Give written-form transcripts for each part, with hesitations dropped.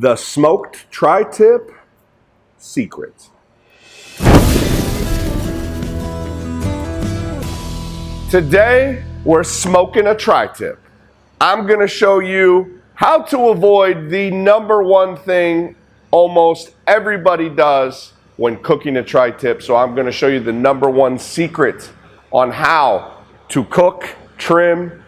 the smoked tri-tip secret. Today, we're smoking a tri-tip. I'm gonna show you how to avoid the number one thing almost everybody does when cooking a tri-tip. So I'm gonna show you the number one secret on how to cook, trim,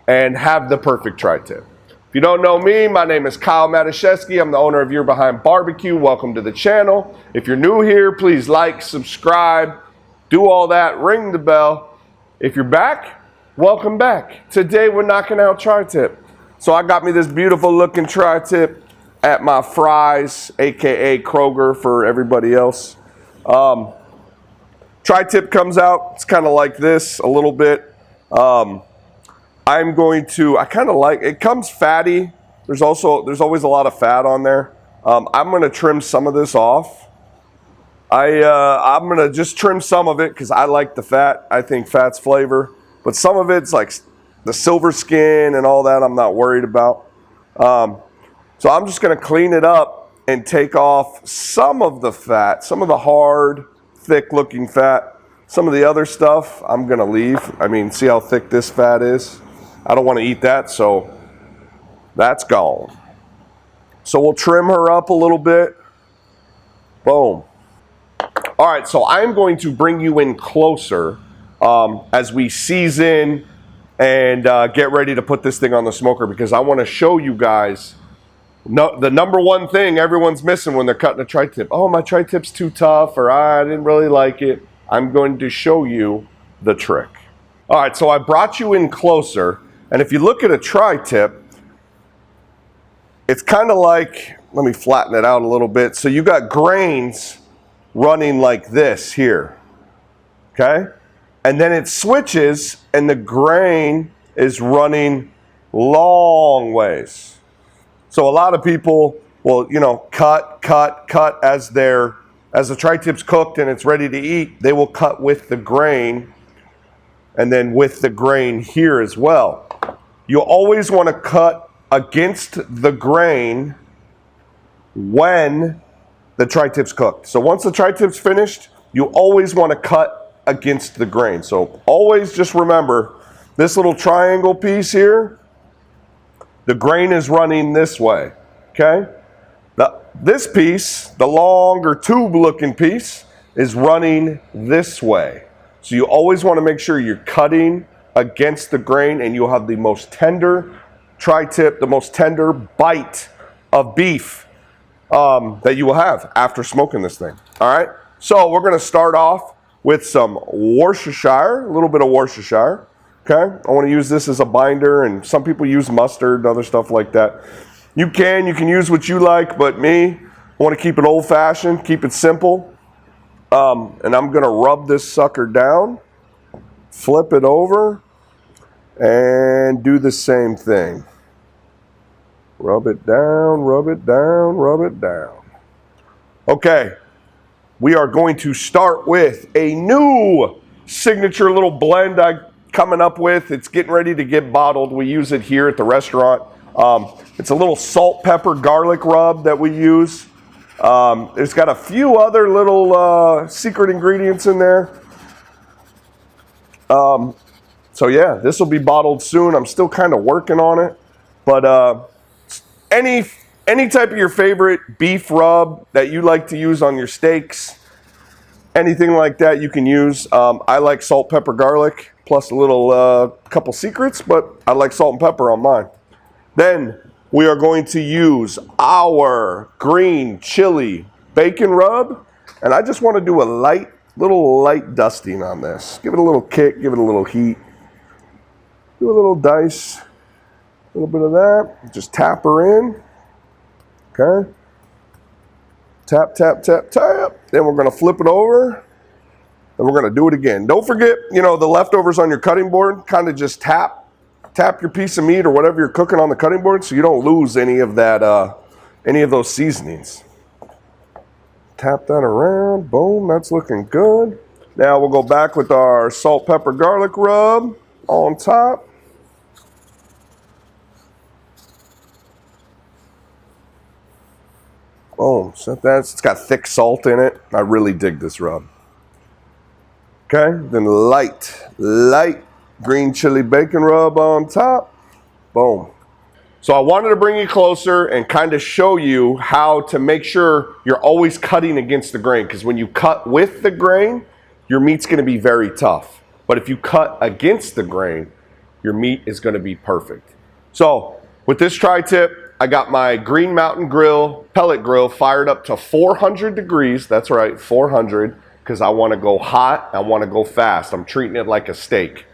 and have the perfect tri-tip. If you don't know me, my name is Kyle Matuszewski. I'm the owner of You're Behind Barbecue. Welcome to the channel. If you're new here, please like, subscribe, do all that, ring the bell. If you're back, welcome back. Today we're knocking out tri-tip. So I got me this beautiful looking tri-tip at my Fry's, aka Kroger for everybody else. Tri-tip comes out, it's kind of like this a little bit. I kind of like, it comes fatty. There's always a lot of fat on there. I'm gonna trim some of this off. I'm gonna just trim some of it because I like the fat. I think fat's flavor, but some of it's like the silver skin and all that I'm not worried about. So I'm just gonna clean it up and take off some of the fat, some of the hard, thick looking fat. Some of the other stuff I'm gonna leave. I mean, see how thick this fat is? I don't wanna eat that, so that's gone. So we'll trim her up a little bit. Boom. All right, so I'm going to bring you in closer as we season and get ready to put this thing on the smoker, because I want to show you guys the number one thing everyone's missing when they're cutting a tri-tip. Oh, my tri-tip's too tough, or I didn't really like it. I'm going to show you the trick. All right, so I brought you in closer, and if you look at a tri-tip, it's kind of like, let me flatten it out a little bit. So you got grains running like this here, okay? And then it switches and the grain is running long ways. So a lot of people will, cut as the tri-tip's cooked and it's ready to eat, they will cut with the grain and then with the grain here as well. You always want to cut against the grain when the tri-tip's cooked. So once the tri-tip's finished, you always want to cut against the grain. So always just remember, this little triangle piece here, the grain is running this way, okay? This piece, the longer tube looking piece, is running this way. So you always want to make sure you're cutting against the grain, and you'll have the most tender tri-tip, the most tender bite of beef that you will have after smoking this thing. All right, so we're going to start off with some Worcestershire, a little bit of Worcestershire. Okay, I want to use this as a binder, and some people use mustard and other stuff like that. You can use what you like, but me, I want to keep it old-fashioned, keep it simple. And I'm going to rub this sucker down, flip it over, and do the same thing. Rub it down, rub it down, rub it down. Okay, we are going to start with a new signature little blend I'm coming up with. It's getting ready to get bottled. We use it here at the restaurant. It's a little salt, pepper, garlic rub that we use. It's got a few other little secret ingredients in there. So yeah, this will be bottled soon. I'm still kind of working on it, but any type of your favorite beef rub that you like to use on your steaks, anything like that you can use. I like salt, pepper, garlic, plus a little couple secrets, but I like salt and pepper on mine. Then we are going to use our green chili bacon rub, and I just want to do a little light dusting on this. Give it a little kick, give it a little heat. Do a little dice. A little bit of that. Just tap her in. Okay. Tap, tap, tap, tap. Then we're going to flip it over. And we're going to do it again. Don't forget, the leftovers on your cutting board, kind of just tap your piece of meat or whatever you're cooking on the cutting board so you don't lose any of that, any of those seasonings. Tap that around. Boom. That's looking good. Now we'll go back with our salt, pepper, garlic rub on top. Boom, set that. It's got thick salt in it. I really dig this rub. Okay, then light green chili bacon rub on top. Boom. So I wanted to bring you closer and kind of show you how to make sure you're always cutting against the grain, because when you cut with the grain, your meat's going to be very tough. But if you cut against the grain, your meat is going to be perfect. So with this tri-tip, I got my Green Mountain Grill pellet grill fired up to 400 degrees. That's right, 400, because I want to go hot. I want to go fast. I'm treating it like a steak.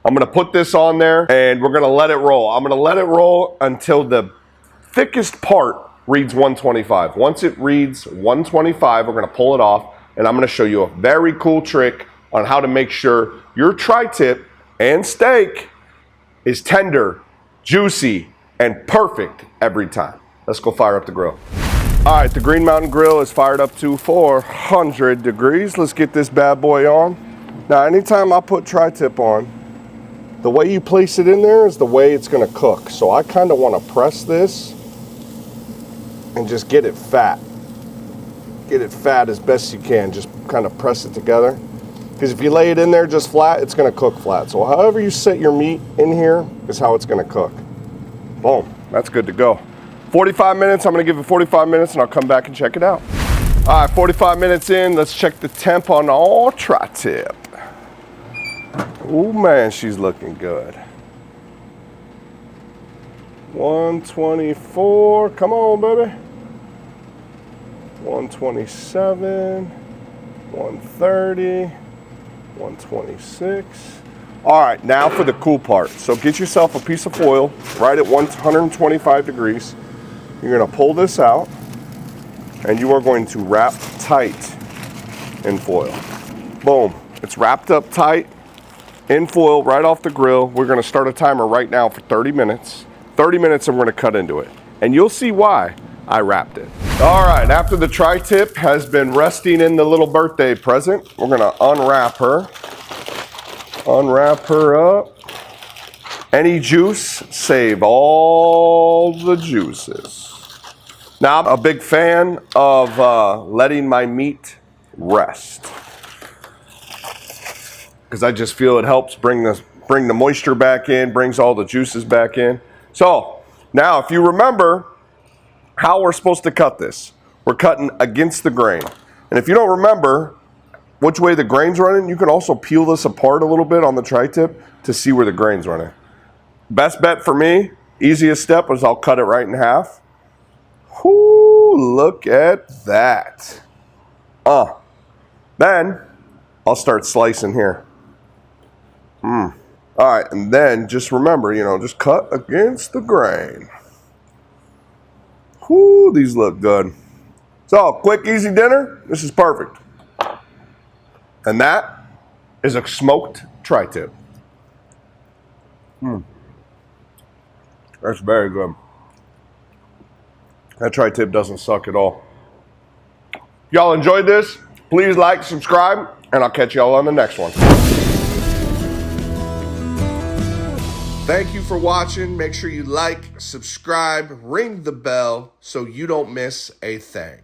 I'm going to put this on there and we're going to let it roll. I'm going to let it roll until the thickest part reads 125. Once it reads 125, we're going to pull it off, and I'm going to show you a very cool trick on how to make sure your tri-tip and steak is tender, juicy, and perfect every time. Let's go fire up the grill. All right, the Green Mountain Grill is fired up to 400 degrees. Let's get this bad boy on. Now, anytime I put tri-tip on, the way you place it in there is the way it's gonna cook. So I kind of want to press this and just get it fat. Get it fat as best you can. Just kind of press it together. Because if you lay it in there just flat, it's gonna cook flat. So however you set your meat in here is how it's gonna cook. Boom, that's good to go. 45 minutes, I'm gonna give it 45 minutes and I'll come back and check it out. All right, 45 minutes in, let's check the temp on our tri-tip. Oh man, she's looking good. 124, come on baby. 127, 130, 126. All right, now for the cool part. So get yourself a piece of foil right at 125 degrees. You're gonna pull this out and you are going to wrap tight in foil. Boom, it's wrapped up tight in foil right off the grill. We're gonna start a timer right now for 30 minutes. 30 minutes and we're gonna cut into it. And you'll see why I wrapped it. All right, after the tri-tip has been resting in the little birthday present, we're gonna unwrap her. Unwrap her up. Any juice, save all the juices. Now, I'm a big fan of letting my meat rest, because I just feel it helps bring the moisture back in, brings all the juices back in. So now, if you remember how we're supposed to cut this, we're cutting against the grain. And if you don't remember which way the grain's running, you can also peel this apart a little bit on the tri-tip to see where the grain's running. Best bet for me, easiest step, is I'll cut it right in half. Whoo, look at that. Then I'll start slicing here. All right, and then just remember, just cut against the grain. Whoo, these look good. So, quick, easy dinner. This is perfect. And that is a smoked tri-tip. That's very good. That tri-tip doesn't suck at all. Y'all enjoyed this? Please like, subscribe, and I'll catch y'all on the next one. Thank you for watching. Make sure you like, subscribe, ring the bell so you don't miss a thing.